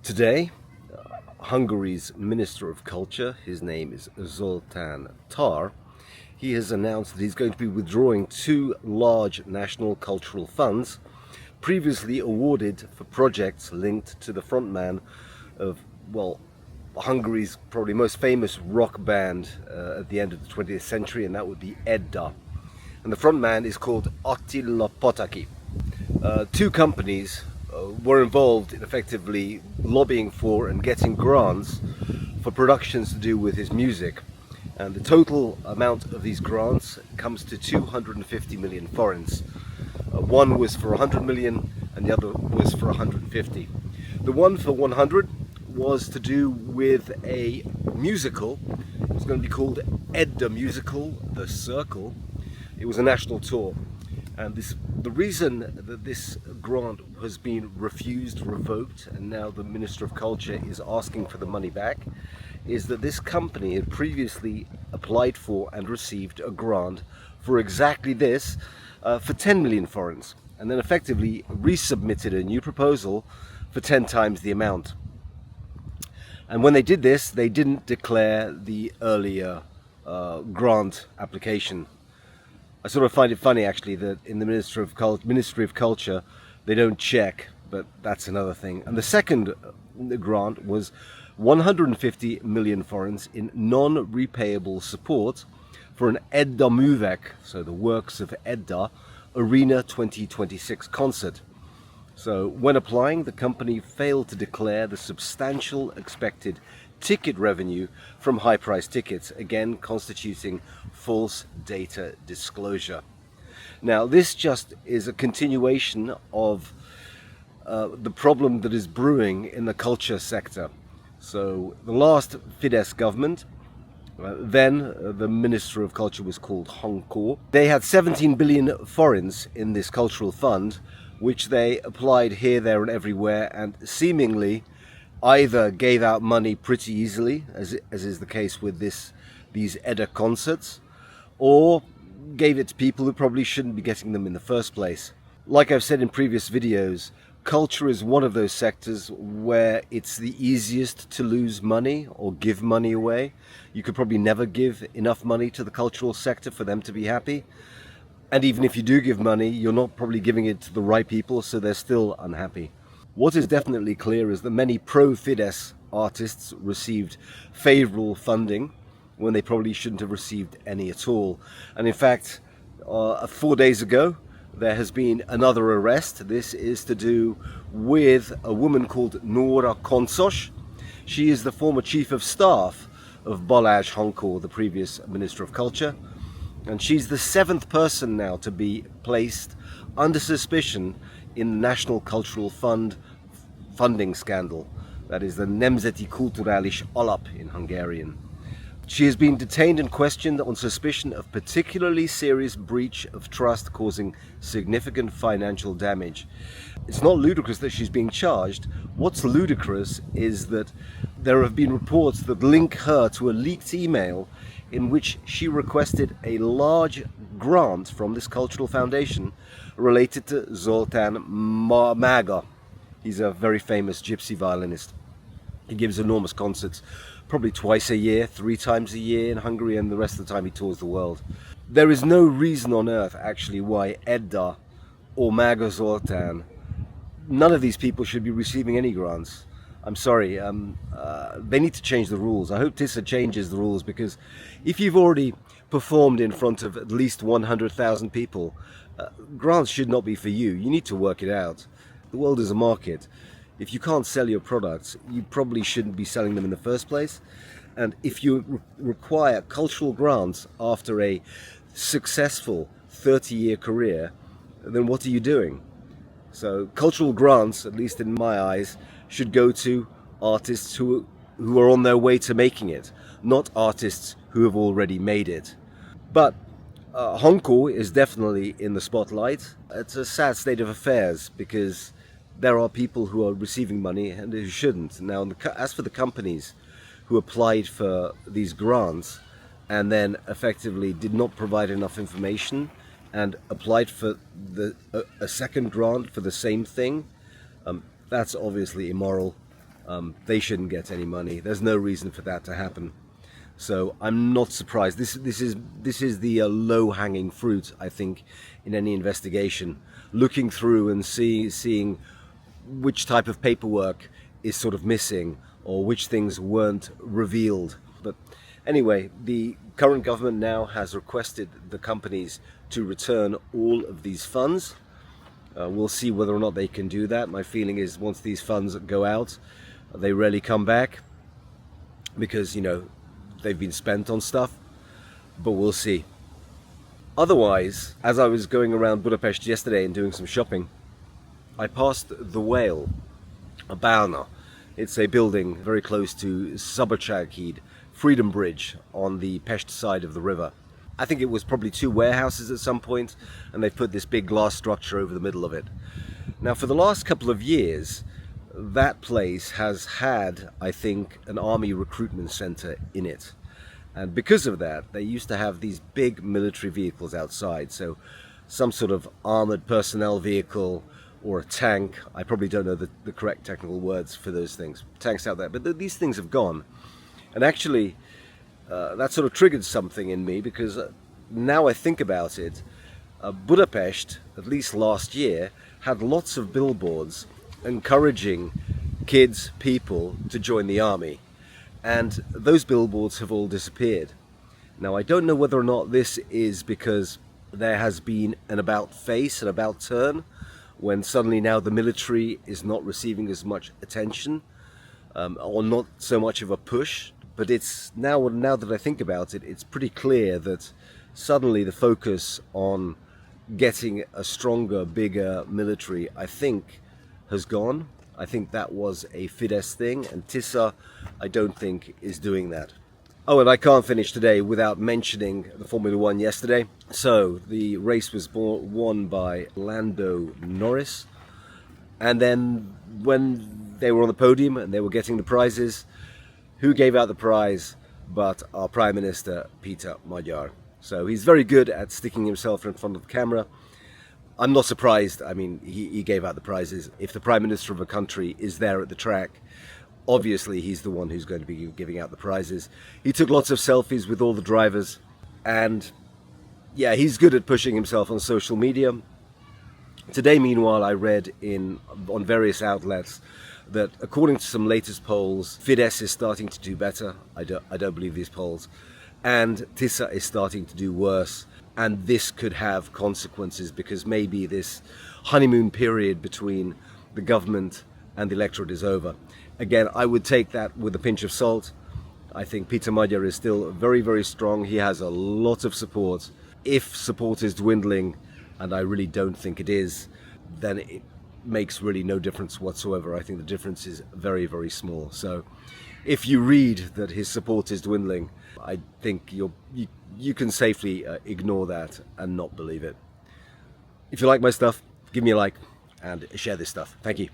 Today, Hungary's Minister of Culture, his name is Zoltán Tar, he has announced that he's going to be withdrawing two large national cultural funds previously awarded for projects linked to the frontman of, well, Hungary's probably most famous rock band at the end of the 20th century, and that would be Edda. And the frontman is called Attila Pataki. Two companies were involved in effectively lobbying for and getting grants for productions to do with his music. And the total amount of these grants comes to 250 million forints. One was for 100 million and the other was for 150. The one for 100 was to do with a musical. It was going to be called Edda Musical, The Circle. It was a national tour. And the reason that this grant has been refused, revoked, and now the Minister of Culture is asking for the money back, is that this company had previously applied for and received a grant for exactly this for 10 million forints, and then effectively resubmitted a new proposal for 10 times the amount. And when they did this, they didn't declare the earlier grant application. I sort of find it funny actually that in the Ministry of Culture they don't check, but that's another thing. And the second grant was 150 million forints in non-repayable support for an Edda Művek, so the works of Edda, Arena 2026 concert. So when applying, the company failed to declare the substantial expected ticket revenue from high-priced tickets, again constituting false data disclosure. Now, this just is a continuation of the problem that is brewing in the culture sector. So the last Fidesz government, then the Minister of Culture was called Hungarian. They had 17 billion forints in this cultural fund, which they applied here, there and everywhere, and seemingly either gave out money pretty easily, as is the case with these Edda concerts, or gave it to people who probably shouldn't be getting them in the first place. Like I've said in previous videos, culture is one of those sectors where it's the easiest to lose money or give money away. You could probably never give enough money to the cultural sector for them to be happy. And even if you do give money, you're not probably giving it to the right people, so they're still unhappy. What is definitely clear is that many pro-Fidesz artists received favourable funding when they probably shouldn't have received any at all. And in fact, 4 days ago, there has been another arrest. This is to do with a woman called Nora Konsos. She is the former chief of staff of Balázs Hankor, the previous Minister of Culture. And she's the 7th person now to be placed under suspicion in the National Cultural Fund funding scandal. That is the Nemzeti Kulturális Alap in Hungarian. She has been detained and questioned on suspicion of particularly serious breach of trust causing significant financial damage. It's not ludicrous that she's being charged. What's ludicrous is that there have been reports that link her to a leaked email in which she requested a large grant from this cultural foundation related to Zoltán Magyar. He's a very famous gypsy violinist. He gives enormous concerts, probably twice a year, 3 times a year in Hungary, and the rest of the time he tours the world. There is no reason on earth actually why Edda or Magyar Zoltán, none of these people should be receiving any grants. I'm sorry, they need to change the rules. I hope TISA changes the rules, because if you've already performed in front of at least 100,000 people, grants should not be for you. You need to work it out. The world is a market. If you can't sell your products, you probably shouldn't be selling them in the first place. And if you require cultural grants after a successful 30-year career, then what are you doing? So cultural grants, at least in my eyes, should go to artists who are on their way to making it, not artists who have already made it. But Hungary is definitely in the spotlight. It's a sad state of affairs, because there are people who are receiving money and who shouldn't. Now, as for the companies who applied for these grants and then effectively did not provide enough information and applied for a second grant for the same thing, that's obviously immoral. They shouldn't get any money. There's no reason for that to happen. So I'm not surprised. This is the low-hanging fruit, I think, in any investigation. Looking through and seeing which type of paperwork is sort of missing, or which things weren't revealed. But anyway, the current government now has requested the companies to return all of these funds. We'll see whether or not they can do that. My feeling is once these funds go out, they rarely come back, because, you know, they've been spent on stuff, but we'll see. Otherwise, as I was going around Budapest yesterday and doing some shopping, I passed the Whale, a Bálna. It's a building very close to Szabadsághíd, Freedom Bridge, on the Pest side of the river. I think it was probably 2 warehouses at some point, and they've put this big glass structure over the middle of it. Now, for the last couple of years, that place has had, I think, an army recruitment center in it. And because of that, they used to have these big military vehicles outside. So some sort of armored personnel vehicle or a tank. I probably don't know the correct technical words for those things. Tanks out there. But these things have gone. And actually, that sort of triggered something in me, because now I think about it, Budapest, at least last year, had lots of billboards encouraging kids, people to join the army, and those billboards have all disappeared. Now, I don't know whether or not this is because there has been an about face, an about turn, when suddenly now the military is not receiving as much attention, or not so much of a push. But it's now that I think about it, it's pretty clear that suddenly the focus on getting a stronger, bigger military, I think, has gone. I think that was a Fidesz thing, and Tisza, I don't think, is doing that. Oh, and I can't finish today without mentioning the Formula One yesterday. So the race was won by Lando Norris, and then when they were on the podium and they were getting the prizes, who gave out the prize but our Prime Minister Peter Magyar. So he's very good at sticking himself in front of the camera. I'm not surprised. I mean, he gave out the prizes. If the Prime Minister of a country is there at the track, obviously he's the one who's going to be giving out the prizes. He took lots of selfies with all the drivers, and yeah, he's good at pushing himself on social media. Today, meanwhile, I read on various outlets that according to some latest polls, Fidesz is starting to do better. I don't believe these polls. And Tisza is starting to do worse. And this could have consequences, because maybe this honeymoon period between the government and the electorate is over. Again, I would take that with a pinch of salt. I think Peter Magyar is still very, very strong. He has a lot of support. If support is dwindling, and I really don't think it is, then it makes really no difference whatsoever. I think the difference is very, very small. So if you read that his support is dwindling, I think you can safely ignore that and not believe it. If you like my stuff, give me a like and share this stuff. Thank you.